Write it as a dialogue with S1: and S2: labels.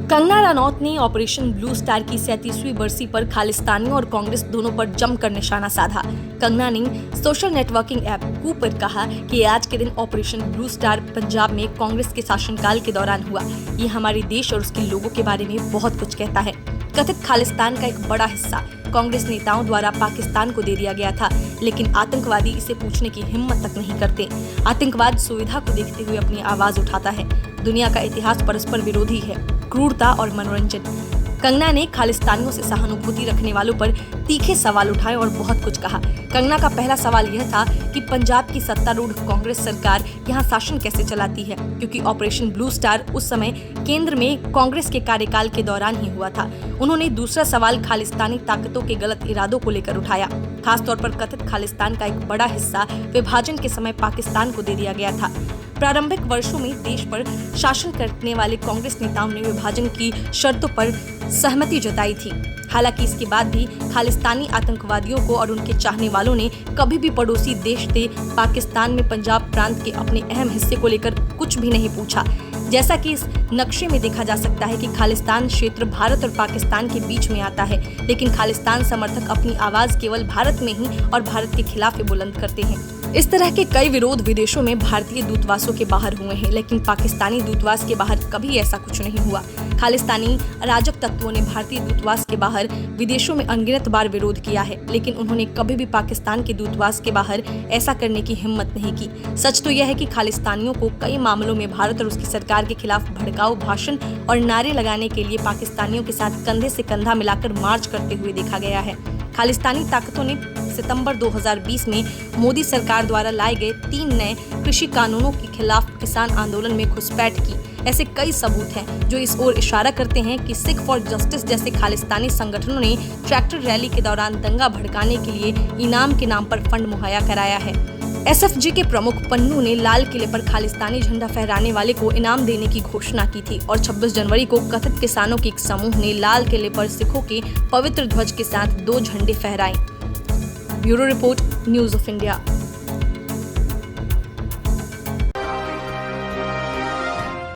S1: कंगना रनौत ने operation blue star की 37वीं बरसी पर खालिस्तानियों और कांग्रेस दोनों पर जमकर निशाना साधा। कंगना ने सोशल नेटवर्किंग ऐप कू पर कहा कि आज के दिन ऑपरेशन ब्लू स्टार पंजाब में कांग्रेस के शासनकाल के दौरान हुआ। ये हमारे देश और उसके लोगों के बारे में बहुत कुछ कहता है। कथित खालिस्तान का एक बड़ा हिस्सा कांग्रेस नेताओं द्वारा पाकिस्तान को दे दिया गया था, लेकिन आतंकवादी इसे पूछने की हिम्मत तक नहीं करते। आतंकवाद सुविधा को देखते हुए अपनी आवाज उठाता है। दुनिया का इतिहास परस्पर विरोधी है, क्रूरता और मनोरंजन। कंगना ने खालिस्तानियों से सहानुभूति रखने वालों पर तीखे सवाल उठाए और बहुत कुछ कहा। कंगना का पहला सवाल यह था कि पंजाब की सत्तारूढ़ कांग्रेस सरकार यहाँ शासन कैसे चलाती है, क्योंकि ऑपरेशन ब्लू स्टार उस समय केंद्र में कांग्रेस के कार्यकाल के दौरान ही हुआ था। उन्होंने दूसरा सवाल खालिस्तानी ताकतों के गलत इरादों को लेकर उठाया। खासतौर पर कथित खालिस्तान का एक बड़ा हिस्सा विभाजन के समय पाकिस्तान को दे दिया गया था। प्रारंभिक वर्षों में देश पर शासन करने वाले कांग्रेस नेताओं ने विभाजन की शर्तों पर सहमति जताई थी। हालांकि इसके बाद भी खालिस्तानी आतंकवादियों को और उनके चाहने वालों ने कभी भी पड़ोसी देश थे पाकिस्तान में पंजाब प्रांत के अपने अहम हिस्से को लेकर कुछ भी नहीं पूछा। जैसा कि इस नक्शे में देखा जा सकता है कि खालिस्तान क्षेत्र भारत और पाकिस्तान के बीच में आता है, लेकिन खालिस्तान समर्थक अपनी आवाज केवल भारत में ही और भारत के खिलाफ ही बुलंद करते हैं। इस तरह के कई विरोध विदेशों में भारतीय दूतावासों के बाहर हुए हैं, लेकिन पाकिस्तानी दूतावास के बाहर कभी ऐसा कुछ नहीं हुआ। खालिस्तानी अराजक तत्वों ने भारतीय दूतावास के बाहर विदेशों में अनगिनत बार विरोध किया है, लेकिन उन्होंने कभी भी पाकिस्तान के दूतावास के बाहर ऐसा करने की हिम्मत नहीं की। सच तो यह है कि खालिस्तानियों को कई मामलों में भारत और उसकी सरकार के खिलाफ भड़काऊ भाषण और नारे लगाने के लिए पाकिस्तानियों के साथ कंधे से कंधा मिलाकर मार्च करते हुए देखा गया है। खालिस्तानी ताकतों ने सितंबर 2020 में मोदी सरकार द्वारा लाए गए 3 नए कृषि कानूनों के खिलाफ किसान आंदोलन में घुसपैठ की। ऐसे कई सबूत हैं जो इस ओर इशारा करते हैं कि सिख फॉर जस्टिस जैसे खालिस्तानी संगठनों ने ट्रैक्टर रैली के दौरान दंगा भड़काने के लिए इनाम के नाम पर फंड मुहैया कराया है। एसएफजी के प्रमुख पन्नू ने लाल किले पर खालिस्तानी झंडा फहराने वाले को इनाम देने की घोषणा की थी और 26 जनवरी को कथित किसानों के एक समूह ने लाल किले पर सिखों के पवित्र ध्वज के साथ 2 झंडे फहराए। Bureau report, news of India.